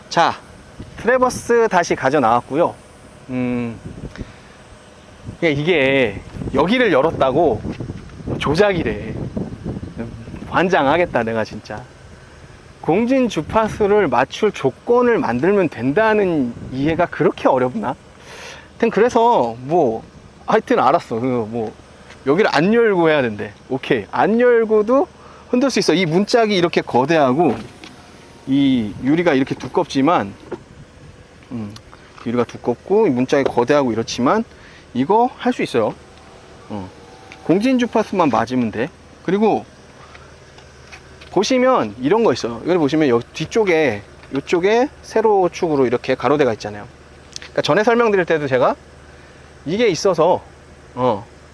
자, 트래버스 다시 가져 나왔고요. 이게 여기를 열었다고 조작이래. 환장하겠다 내가 진짜. 공진 주파수를 맞출 조건을 만들면 된다는 이해가 그렇게 어렵나? 하여튼 그래서 뭐 하여튼 알았어. 뭐 여기를 안 열고 해야 된대. 오케이, 안 열고도 흔들 수 있어. 이 문짝이 이렇게 거대하고 이 유리가 이렇게 두껍지만 유리가 두껍고 이 문짝이 거대하고 이렇지만 이거 할 수 있어요. 공진 주파수만 맞으면 돼. 그리고 보시면 이런 거 있어요. 이걸 보시면 여기 뒤쪽에 이쪽에 세로 축으로 이렇게 가로대가 있잖아요. 그러니까 전에 설명드릴 때도 제가 이게 있어서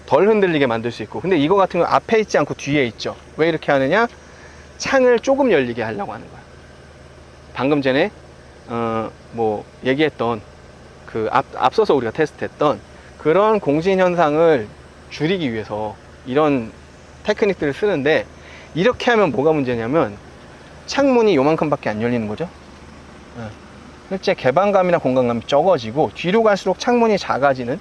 덜 흔들리게 만들 수 있고, 근데 이거 같은 거 앞에 있지 않고 뒤에 있죠. 왜 이렇게 하느냐? 창을 조금 열리게 하려고 하는 거야. 방금 전에 뭐 얘기했던 그 앞서서 우리가 테스트했던 그런 공진 현상을 줄이기 위해서 이런 테크닉들을 쓰는데, 이렇게 하면 뭐가 문제냐면 창문이 요만큼밖에 안 열리는 거죠. 실제 개방감이나 공간감이 적어지고 뒤로 갈수록 창문이 작아지는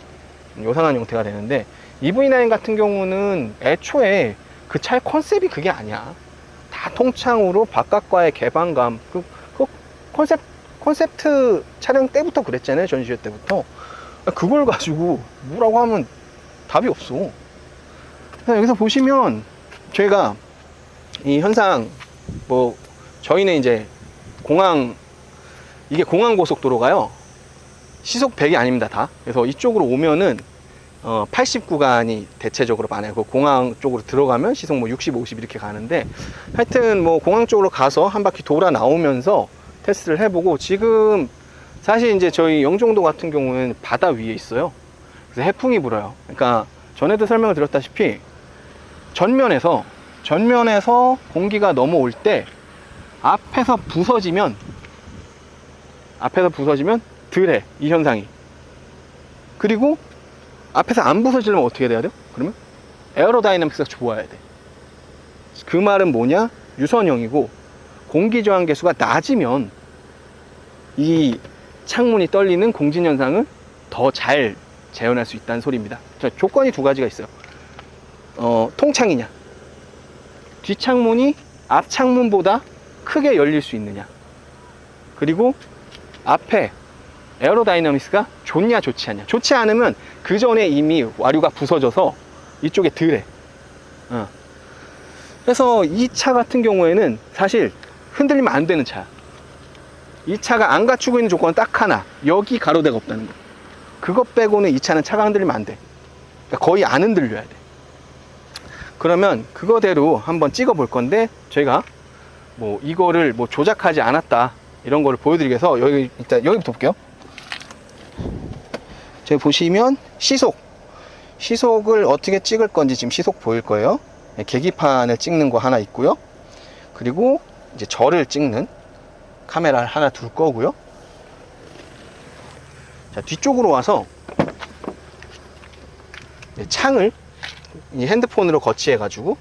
요상한 형태가 되는데, EV9 같은 경우는 애초에 그 차의 컨셉이 그게 아니야. 다 통창으로 바깥과의 개방감, 그 콘셉트 차량 때부터 그랬잖아요. 전시회 때부터. 그걸 가지고 뭐라고 하면 답이 없어. 여기서 보시면 저희가 이 현상, 뭐 저희는 이제 이게 공항 고속도로가요, 시속 100이 아닙니다 다. 그래서 이쪽으로 오면은 80 구간이 대체적으로 많아요. 그 공항 쪽으로 들어가면 시속 뭐 60, 50 이렇게 가는데, 하여튼 뭐 공항 쪽으로 가서 한 바퀴 돌아 나오면서 테스트를 해보고, 지금 사실 이제 저희 영종도 같은 경우는 바다 위에 있어요. 그래서 해풍이 불어요. 그러니까 전에도 설명을 드렸다시피 전면에서 공기가 넘어올 때 앞에서 부서지면 덜해, 이 현상이. 그리고 앞에서 안 부서지려면 어떻게 돼야 돼요? 그러면 에어로다이내믹스가 좋아야 돼. 그 말은 뭐냐? 유선형이고 공기 저항 계수가 낮으면 이 창문이 떨리는 공진 현상을 더 잘 재현할 수 있다는 소리입니다. 자, 조건이 두 가지가 있어요. 통창이냐, 뒷창문이 앞창문보다 크게 열릴 수 있느냐, 그리고 앞에 에어로다이나믹스가 좋냐 좋지 않냐. 좋지 않으면 그 전에 이미 와류가 부서져서 이쪽에 덜해. 그래서 이 차 같은 경우에는 사실 흔들리면 안 되는 차야. 이 차가 안 갖추고 있는 조건은 딱 하나, 여기 가로대가 없다는 거. 그것 빼고는 이 차는 차가 흔들리면 안 돼. 그러니까 거의 안 흔들려야 돼. 그러면 그거대로 한번 찍어 볼 건데, 저희가 뭐 이거를 뭐 조작하지 않았다 이런 거를 보여드리기 위해서 일단 여기부터 볼게요. 저기 보시면 시속을 어떻게 찍을 건지 지금 시속 보일 거예요. 계기판을 찍는 거 하나 있고요. 그리고 이제 저를 찍는 카메라를 하나 둘 거고요. 자, 뒤쪽으로 와서 창을 이 핸드폰으로 거치해 가지고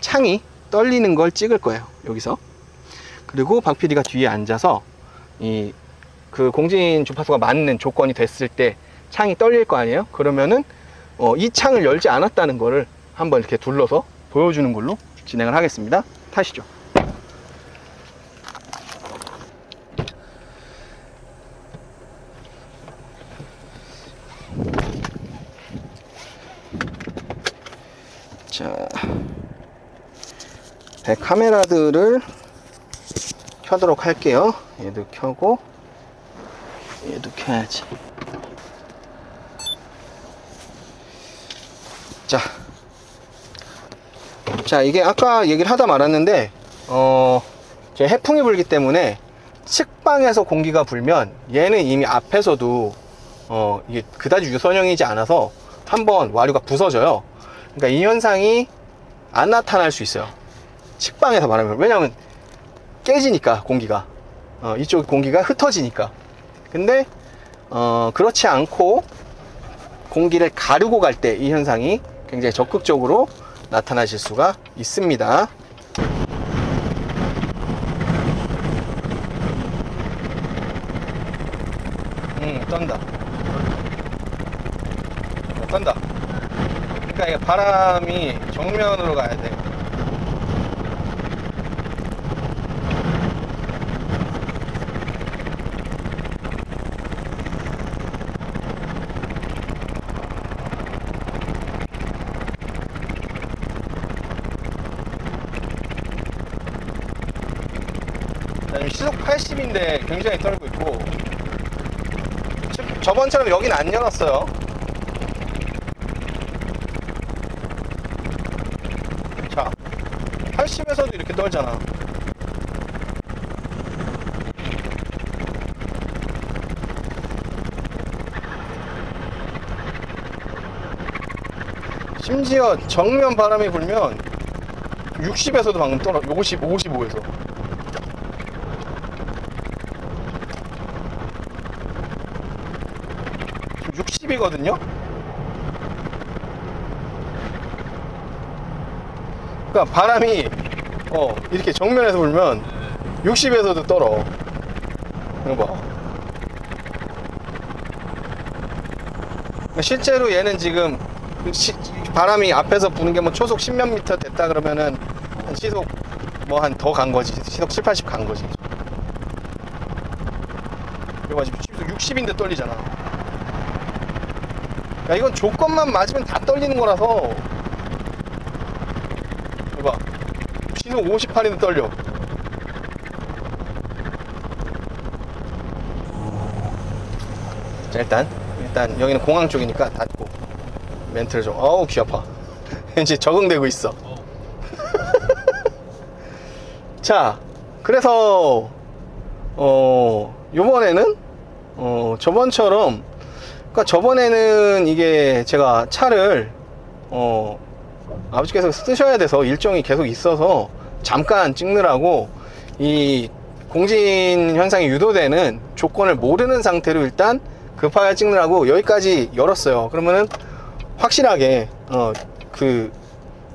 창이 떨리는 걸 찍을 거예요, 여기서. 그리고 박 PD가 뒤에 앉아서 그 공진 주파수가 맞는 조건이 됐을 때 창이 떨릴 거 아니에요? 그러면은 이 창을 열지 않았다는 거를 한번 이렇게 둘러서 보여주는 걸로 진행을 하겠습니다. 타시죠. 자, 배 카메라들을 켜도록 할게요. 얘도 켜고 얘도 켜야지. 자, 이게 아까 얘기를 하다 말았는데 제 해풍이 불기 때문에 측방에서 공기가 불면 얘는 이미 앞에서도 이게 그다지 유선형이지 않아서 한번 와류가 부서져요. 그러니까 이 현상이 안 나타날 수 있어요, 측방에서 말하면. 왜냐면 깨지니까 공기가 이쪽 공기가 흩어지니까. 근데 그렇지 않고 공기를 가르고 갈 때 이 현상이 굉장히 적극적으로 나타나실 수가 있습니다. 떤다. 떤다. 그러니까 이게 바람이 정면으로 가야 돼. 시속 80인데 굉장히 떨고 있고, 저번처럼 여긴 안 열었어요. 자, 80에서도 이렇게 떨잖아. 심지어 정면 바람이 불면 60에서도 방금 떨어, 55에서. 지금 60이거든요? 그러니까 바람이 이렇게 정면에서 불면 60에서도 떨어. 이거 봐. 실제로 얘는 지금 바람이 앞에서 부는 게 뭐 초속 10몇 미터 됐다 그러면은 한 시속 뭐 한 더 간 거지. 시속 7, 80 간 거지. 이거 봐, 지금 시속 60인데 떨리잖아. 야, 이건 조건만 맞으면 다 떨리는 거라서. 이거 봐, 시속 58인데 떨려. 자, 일단 여기는 공항 쪽이니까 닫고 멘트를 좀. 어우, 귀 아파. 이제 적응되고 있어. 자, 그래서 요번에는 저번처럼, 그러니까 저번에는 이게 제가 차를 아버지께서 쓰셔야 돼서 일정이 계속 있어서 잠깐 찍느라고 이 공진 현상이 유도되는 조건을 모르는 상태로 일단 급하게 찍느라고 여기까지 열었어요. 그러면은 확실하게 그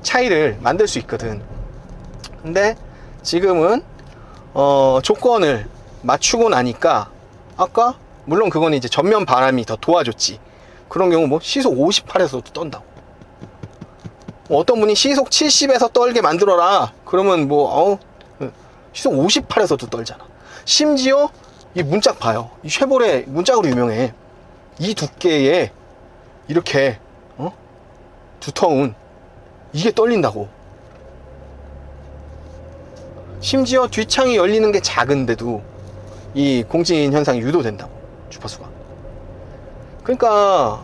차이를 만들 수 있거든. 근데 지금은 조건을 맞추고 나니까, 아까 물론 그건 이제 전면 바람이 더 도와줬지. 그런 경우 뭐 시속 58에서도 떤다고. 어떤 분이 시속 70에서 떨게 만들어라 그러면 뭐 시속 58에서도 떨잖아. 심지어 이 문짝 봐요. 이 쉐보레 문짝으로 유명해. 이 두께에 이렇게 두터운 이게 떨린다고. 심지어 뒷창이 열리는 게 작은데도 이 공진 현상이 유도된다고, 주파수가. 그러니까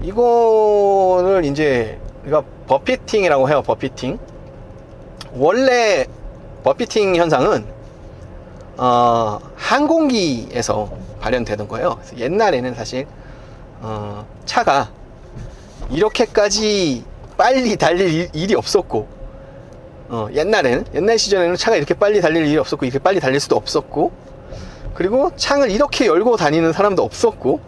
이거를 이제 우리가 버피팅이라고 해요. 버피팅. 원래 버피팅 현상은 항공기에서 발현되는 거예요. 그래서 옛날에는 사실 차가 이렇게까지 빨리 달릴 일이 없었고, 옛날 시절에는 차가 이렇게 빨리 달릴 일이 없었고, 이렇게 빨리 달릴 수도 없었고, 그리고 창을 이렇게 열고 다니는 사람도 없었고,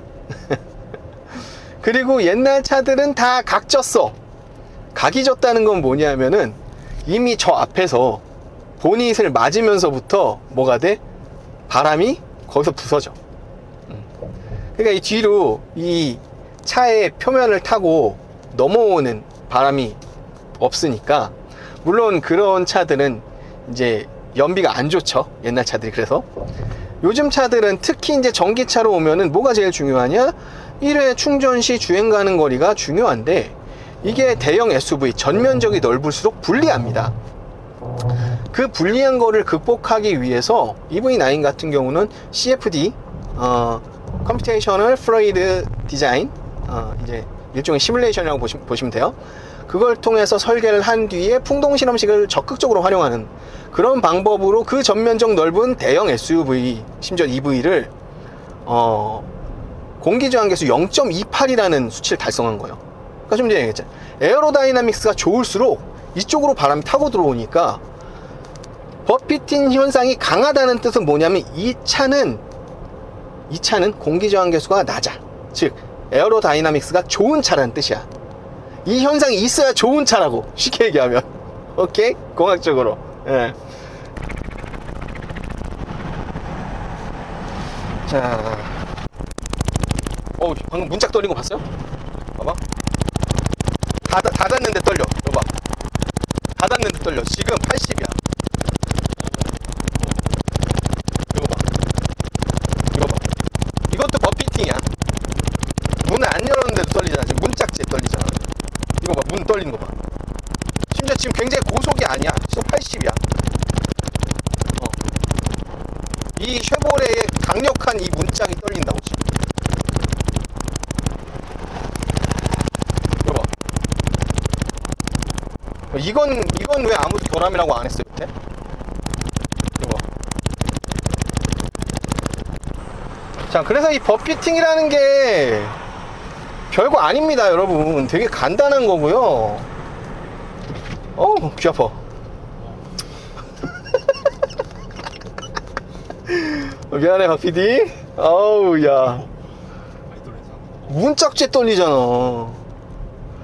그리고 옛날 차들은 다 각졌어. 각이 졌다는 건 뭐냐면은 이미 저 앞에서 보닛을 맞으면서부터 뭐가 돼? 바람이 거기서 부서져. 그러니까 이 뒤로 이 차의 표면을 타고 넘어오는 바람이 없으니까, 물론 그런 차들은 이제 연비가 안 좋죠, 옛날 차들이. 그래서 요즘 차들은 특히 이제 전기차로 오면은 뭐가 제일 중요하냐? 1회 충전 시 주행 가는 거리가 중요한데, 이게 대형 SUV 전면적이 넓을수록 불리합니다. 그 불리한 거를 극복하기 위해서 EV9 같은 경우는 CFD, Computational Fluid Design, 이제 일종의 시뮬레이션이라고 보시면 돼요. 그걸 통해서 설계를 한 뒤에 풍동 실험식을 적극적으로 활용하는 그런 방법으로 그 전면적 넓은 대형 SUV, 심지어 EV를 공기저항계수 0.28이라는 수치를 달성한 거예요. 그러니까 좀 전에 얘기했잖아요. 에어로다이나믹스가 좋을수록 이쪽으로 바람이 타고 들어오니까, 버피팅 현상이 강하다는 뜻은 뭐냐면 이 차는 공기저항계수가 낮아. 즉 에어로다이나믹스가 좋은 차라는 뜻이야. 이 현상이 있어야 좋은 차라고, 쉽게 얘기하면. 오케이? 공학적으로. 예. 자, 어우, 방금 문짝 떨린 거 봤어요? 봐봐. 닫았는데 떨려. 봐봐. 닫았는데 떨려. 지금 80이야. 이거 봐. 이거 봐. 이것도 버피팅이야. 문을 안 열었는데도 떨리잖아. 지금 문짝지에 떨리잖아. 이거 봐. 문 떨리는 거 봐. 심지어 지금 굉장히 고속이 아니야. 지금 80이야. 이 쉐보레의 강력한 이 문짝이 떨린다고 지금. 이거 봐. 이건 왜 아무도 결함이라고 안 했어요, 그때? 이거 봐. 자, 그래서 이 버피팅이라는 게 별거 아닙니다, 여러분. 되게 간단한 거고요. 어우, 귀 아파. 미안해, 박 PD. 어우, 야. 문짝지에 떨리잖아.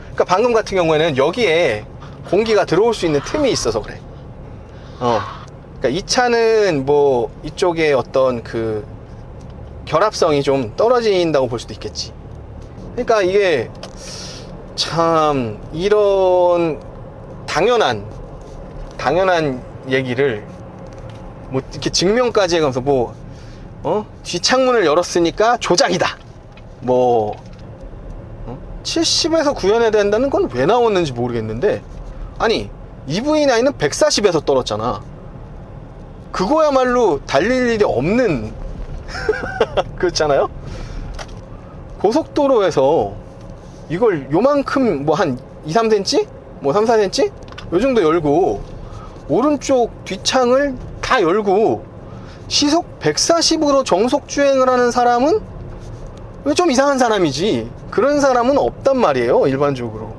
그러니까 방금 같은 경우에는 여기에 공기가 들어올 수 있는 틈이 있어서 그래. 그러니까 이 차는 뭐 이쪽에 어떤 그 결합성이 좀 떨어진다고 볼 수도 있겠지. 그러니까 이게 참 이런 당연한 얘기를 뭐 이렇게 증명까지 해가면서 뭐 뒷창문을 열었으니까 조작이다. 뭐 70에서 구현해야 된다는 건 왜 나왔는지 모르겠는데, 아니 EV9은 140에서 떨었잖아. 그거야말로 달릴 일이 없는 그렇잖아요. 고속도로에서 이걸 요만큼 뭐 한 2, 3cm? 뭐 3, 4cm? 요 정도 열고 오른쪽 뒷창을 다 열고 시속 140으로 정속 주행을 하는 사람은 왜 좀 이상한 사람이지. 그런 사람은 없단 말이에요, 일반적으로.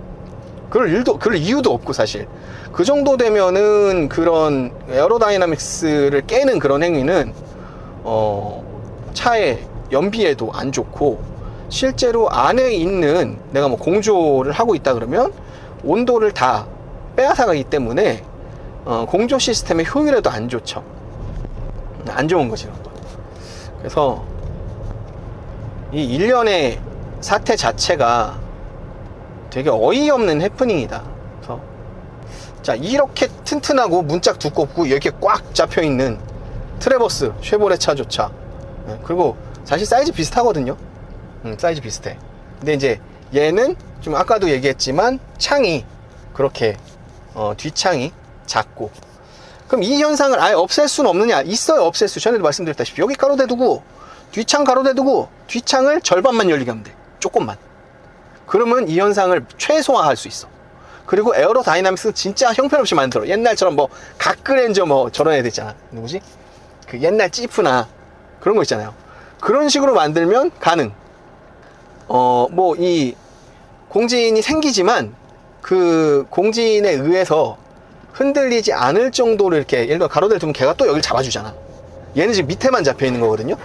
그럴 이유도 없고, 사실. 그 정도 되면은 그런 에어로다이나믹스를 깨는 그런 행위는 차의 연비에도 안 좋고, 실제로 안에 있는 내가 뭐 공조를 하고 있다 그러면 온도를 다 빼앗아가기 때문에 공조 시스템의 효율에도 안 좋죠. 안 좋은 거지. 그래서 이 일련의 사태 자체가 되게 어이없는 해프닝이다. 그래서 자, 이렇게 튼튼하고 문짝 두껍고 이렇게 꽉 잡혀있는 트래버스 쉐보레 차조차, 그리고 사실 사이즈 비슷하거든요. 사이즈 비슷해. 근데 이제 얘는 좀 아까도 얘기했지만 창이 그렇게 뒷창이 작고, 그럼 이 현상을 아예 없앨 수는 없느냐? 있어요, 없앨 수. 전에도 말씀드렸다시피 여기 가로대 두고 뒷창 가로대 두고 뒷창을 절반만 열리게 하면 돼. 조금만. 그러면 이 현상을 최소화할 수 있어. 그리고 에어로다이나믹스 진짜 형편없이 만들어. 옛날처럼 뭐 각그랜저 뭐 저런 애들 있잖아. 누구지? 그 옛날 찌프나 그런 거 있잖아요. 그런 식으로 만들면 가능. 뭐 이 공진이 생기지만 그 공진에 의해서 흔들리지 않을 정도로 이렇게, 예를 들어 가로대를 두면 걔가 또 여기를 잡아주잖아. 얘는 지금 밑에만 잡혀 있는 거거든요.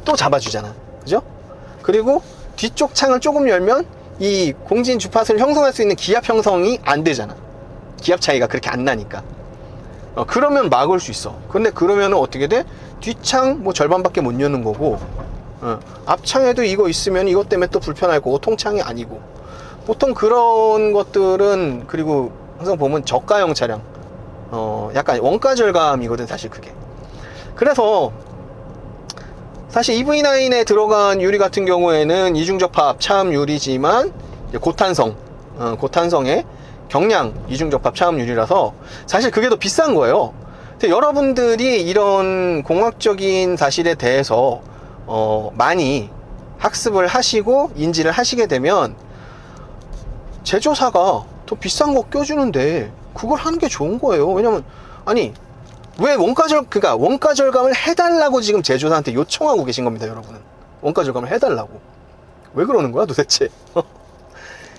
또 잡아주잖아. 그죠? 그리고 뒤쪽 창을 조금 열면 이 공진 주파수를 형성할 수 있는 기압 형성이 안 되잖아. 기압 차이가 그렇게 안 나니까. 그러면 막을 수 있어. 근데 그러면은 어떻게 돼? 뒷창 뭐 절반밖에 못 여는 거고, 앞창에도 이거 있으면 이것 때문에 또 불편할 거고, 통창이 아니고. 보통 그런 것들은, 그리고 항상 보면 저가형 차량, 약간 원가 절감이거든, 사실 그게. 그래서 사실 EV9에 들어간 유리 같은 경우에는 이중접합 차음 유리지만 고탄성의 경량 이중접합 차음 유리라서 사실 그게 더 비싼 거예요. 근데 여러분들이 이런 공학적인 사실에 대해서 많이 학습을 하시고 인지를 하시게 되면 제조사가 더 비싼 거 껴주는데 그걸 하는 게 좋은 거예요. 왜냐면 아니 왜 원가 절감을 해달라고 지금 제조사한테 요청하고 계신 겁니다, 여러분은. 원가 절감을 해달라고. 왜 그러는 거야, 도대체?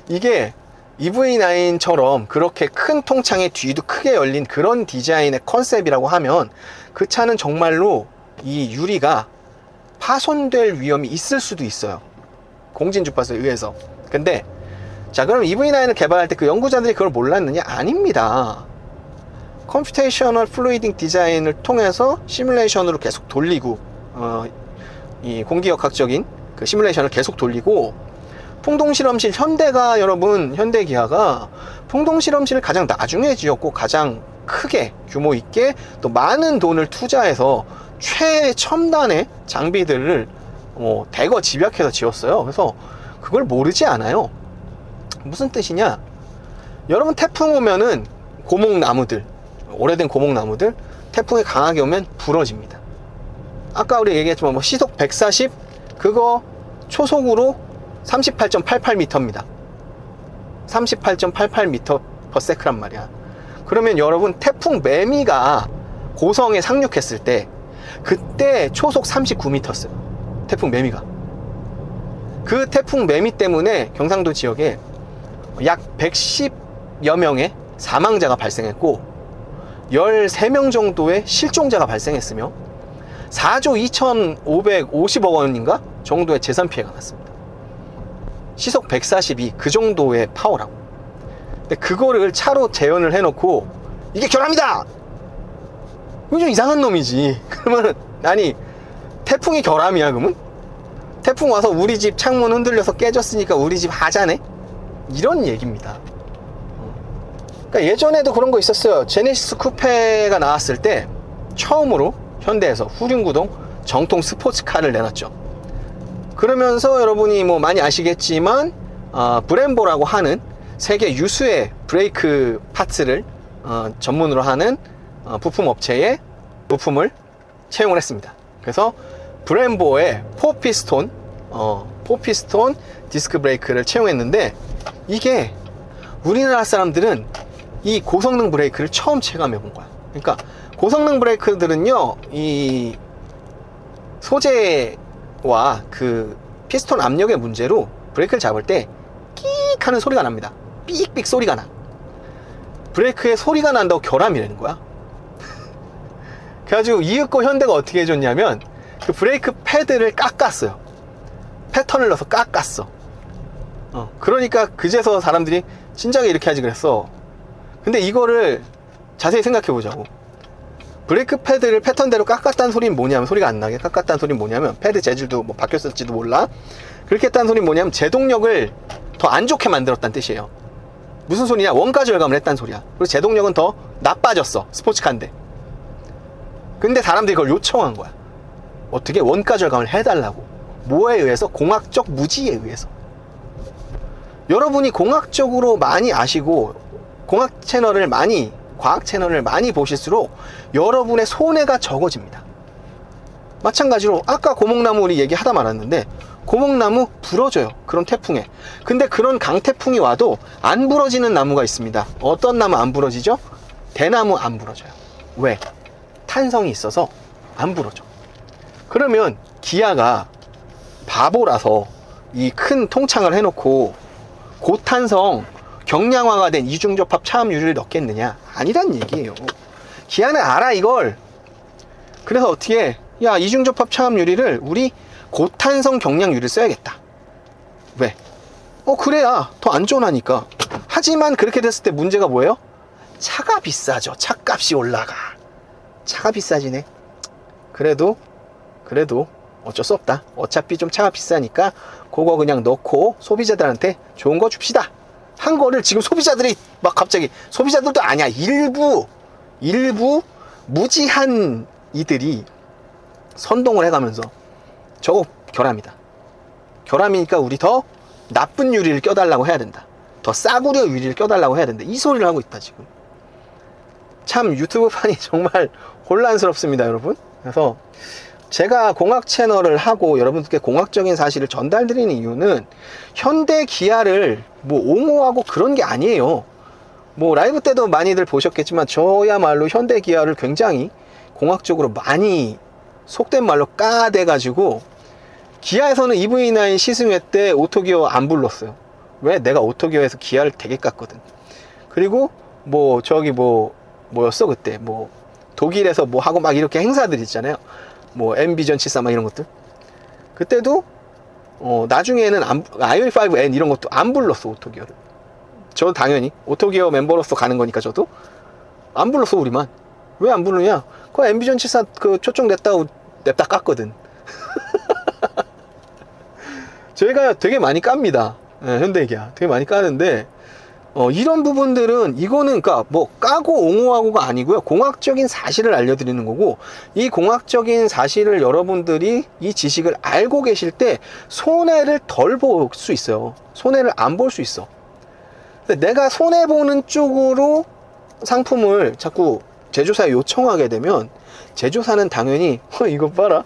이게 EV9처럼 그렇게 큰 통창에 뒤도 크게 열린 그런 디자인의 컨셉이라고 하면 그 차는 정말로 이 유리가 파손될 위험이 있을 수도 있어요. 공진 주파수에 의해서. 근데 자, 그럼 EV9을 개발할 때 그 연구자들이 그걸 몰랐느냐? 아닙니다. 컴퓨테이셔널 플루이딩 디자인을 통해서 시뮬레이션으로 계속 돌리고 이 공기역학적인 그 시뮬레이션을 계속 돌리고, 풍동실험실 현대가 여러분, 현대기아가 풍동실험실을 가장 나중에 지었고 가장 크게 규모 있게 또 많은 돈을 투자해서 최첨단의 장비들을 대거 집약해서 지었어요. 그래서 그걸 모르지 않아요. 무슨 뜻이냐, 여러분 태풍 오면은 고목나무들, 오래된 고목나무들 태풍이 강하게 오면 부러집니다. 아까 우리 얘기했지만 뭐 시속 140 그거 초속으로 38.88m입니다 38.88m/s란 말이야. 그러면 여러분 태풍 매미가 고성에 상륙했을 때 그때 초속 39m였어요. 태풍 매미가. 그 태풍 매미 때문에 경상도 지역에 약 110여 명의 사망자가 발생했고 13명 정도의 실종자가 발생했으며 4조 2,550억 원인가 정도의 재산 피해가 났습니다. 시속 142 그 정도의 파워라고. 근데 그거를 차로 재현을 해놓고 이게 결함이다! 이거 좀 이상한 놈이지. 그러면 아니 태풍이 결함이야 그러면? 태풍 와서 우리 집 창문 흔들려서 깨졌으니까 우리 집 하자네? 이런 얘기입니다. 그러니까 예전에도 그런 거 있었어요. 제네시스 쿠페가 나왔을 때 처음으로 현대에서 후륜구동 정통 스포츠카를 내놨죠. 그러면서 여러분이 뭐 많이 아시겠지만 브렘보라고 하는 세계 유수의 브레이크 파츠를 전문으로 하는 부품 업체에 부품을 채용을 했습니다. 그래서 브렘보의 4피스톤 디스크 브레이크를 채용했는데 이게 우리나라 사람들은 이 고성능 브레이크를 처음 체감해 본 거야. 그러니까 고성능 브레이크들은요, 이 소재와 그 피스톤 압력의 문제로 브레이크를 잡을 때 끽 하는 소리가 납니다. 삑삑 소리가 나. 브레이크에 소리가 난다고 결함이라는 거야. 그래가지고 이윽고 현대가 어떻게 해줬냐면 그 브레이크 패드를 깎았어요. 패턴을 넣어서 깎았어. 그러니까 그제서 사람들이 진작에 이렇게 하지 그랬어. 근데 이거를 자세히 생각해 보자고. 브레이크 패드를 패턴대로 깎았다는 소리는 뭐냐면, 소리가 안 나게 깎았다는 소리는 뭐냐면, 패드 재질도 뭐 바뀌었을지도 몰라. 그렇게 했다는 소리는 뭐냐면 제동력을 더 안 좋게 만들었다는 뜻이에요. 무슨 소리냐, 원가 절감을 했다는 소리야. 그리고 제동력은 더 나빠졌어, 스포츠카인데. 근데 사람들이 그걸 요청한 거야. 어떻게? 원가 절감을 해달라고. 뭐에 의해서? 공학적 무지에 의해서. 여러분이 공학적으로 많이 아시고 공학 채널을 많이, 과학 채널을 많이 보실수록 여러분의 손해가 적어집니다. 마찬가지로 아까 고목나무 우리 얘기하다 말았는데, 고목나무 부러져요, 그런 태풍에. 근데 그런 강태풍이 와도 안 부러지는 나무가 있습니다. 어떤 나무 안 부러지죠? 대나무 안 부러져요. 왜? 탄성이 있어서 안 부러져. 그러면 기아가 바보라서 이 큰 통창을 해놓고 고탄성 경량화가 된 이중접합 차음유리를 넣겠느냐? 아니란 얘기예요. 기아는 알아 이걸. 그래서 어떻게 해? 야, 이중접합 차음유리를 우리 고탄성 경량유리를 써야겠다. 왜? 그래야 더 안전하니까. 하지만 그렇게 됐을 때 문제가 뭐예요? 차가 비싸죠. 차값이 올라가. 차가 비싸지네. 그래도 어쩔 수 없다. 어차피 좀 차가 비싸니까 그거 그냥 넣고 소비자들한테 좋은 거 줍시다 한 거를 지금 소비자들이 막 갑자기, 소비자들도 아니야, 일부 무지한 이들이 선동을 해가면서 저거 결함이다. 결함이니까 우리 더 나쁜 유리를 껴달라고 해야 된다. 더 싸구려 유리를 껴달라고 해야 된다. 이 소리를 하고 있다 지금. 참 유튜브판이 정말 혼란스럽습니다 여러분. 그래서 제가 공학 채널을 하고 여러분들께 공학적인 사실을 전달드리는 이유는 현대 기아를 뭐 옹호하고 그런 게 아니에요. 뭐 라이브 때도 많이들 보셨겠지만 저야말로 현대 기아를 굉장히 공학적으로 많이 속된 말로 까대 가지고, 기아에서는 EV9 시승회 때 오토기어 안 불렀어요. 왜? 내가 오토기어에서 기아를 되게 깠거든. 그리고 뭐 저기 뭐였어 그때 뭐 독일에서 뭐 하고 막 이렇게 행사들 있잖아요. 뭐 엠비전 74 막 이런 것들. 그때도 나중에는 i5N 이런 것도 안 불렀어 오토기어를. 저 당연히 오토기어 멤버로서 가는 거니까 저도 안 불렀어 우리만. 왜 안 부르냐? 그 엠비전 74 그 초청 냈다고 냅다 깠거든. 저희가 되게 많이 깝니다. 네, 현대기아 되게 많이 까는데 이런 부분들은 이거는 그러니까 뭐 까고 옹호하고가 아니고요, 공학적인 사실을 알려드리는 거고, 이 공학적인 사실을 여러분들이 이 지식을 알고 계실 때 손해를 덜 볼 수 있어요. 손해를 안 볼 수 있어. 근데 내가 손해 보는 쪽으로 상품을 자꾸 제조사에 요청하게 되면 제조사는 당연히 이거 봐라,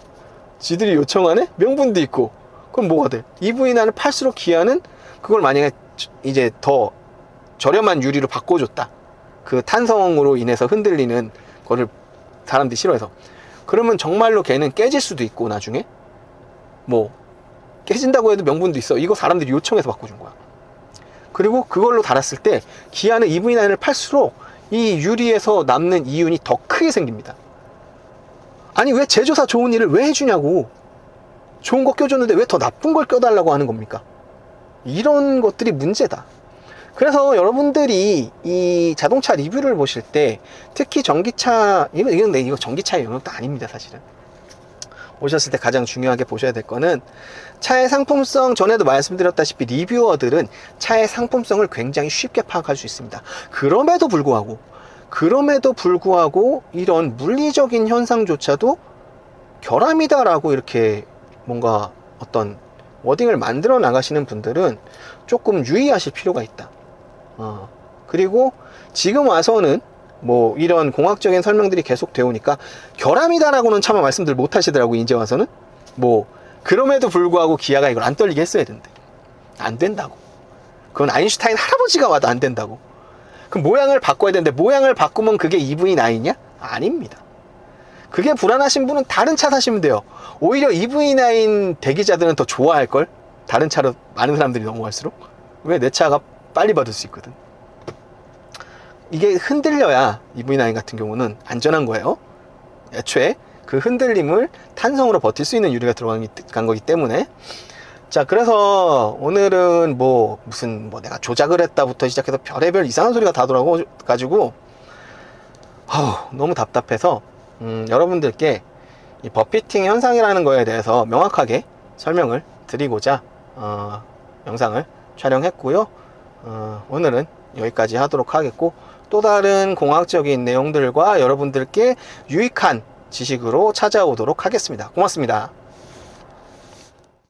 지들이 요청하네? 명분도 있고. 그럼 뭐가 돼? EV9을 팔수록 기아는 그걸 만약에 이제 더 저렴한 유리로 바꿔줬다, 그 탄성으로 인해서 흔들리는 거를 사람들이 싫어해서, 그러면 정말로 걔는 깨질 수도 있고, 나중에 뭐 깨진다고 해도 명분도 있어. 이거 사람들이 요청해서 바꿔준 거야. 그리고 그걸로 달았을 때 기아는 EV9을 팔수록 이 유리에서 남는 이윤이 더 크게 생깁니다. 아니 왜 제조사 좋은 일을 왜 해주냐고. 좋은 거 껴줬는데 왜 더 나쁜 걸 껴달라고 하는 겁니까? 이런 것들이 문제다. 그래서 여러분들이 이 자동차 리뷰를 보실 때, 특히 전기차, 이거 전기차의 영역도 아닙니다, 사실은. 오셨을 때 가장 중요하게 보셔야 될 거는, 차의 상품성, 전에도 말씀드렸다시피 리뷰어들은 차의 상품성을 굉장히 쉽게 파악할 수 있습니다. 그럼에도 불구하고 이런 물리적인 현상조차도 결함이다라고 이렇게 뭔가 어떤 워딩을 만들어 나가시는 분들은 조금 유의하실 필요가 있다. 그리고 지금 와서는 뭐 이런 공학적인 설명들이 계속 되오니까 결함이다라고는 차마 말씀들 못 하시더라고. 이제 와서는 뭐 그럼에도 불구하고 기아가 이걸 안 떨리게 했어야 된대. 안 된다고. 그건 아인슈타인 할아버지가 와도 안 된다고. 그럼 모양을 바꿔야 되는데, 모양을 바꾸면 그게 EV9이냐? 아닙니다. 그게 불안하신 분은 다른 차 사시면 돼요. 오히려 EV9 대기자들은 더 좋아할걸? 다른 차로 많은 사람들이 넘어갈수록. 왜? 내 차가 빨리 받을 수 있거든. 이게 흔들려야 EV9 같은 경우는 안전한 거예요. 애초에 그 흔들림을 탄성으로 버틸 수 있는 유리가 들어간 거기 때문에. 자, 그래서 오늘은 뭐 무슨 뭐 내가 조작을 했다부터 시작해서 별의별 이상한 소리가 다 돌아가지고 너무 답답해서 여러분들께 이 버피팅 현상이라는 거에 대해서 명확하게 설명을 드리고자 영상을 촬영했고요. 오늘은 여기까지 하도록 하겠고, 또 다른 공학적인 내용들과 여러분들께 유익한 지식으로 찾아오도록 하겠습니다. 고맙습니다.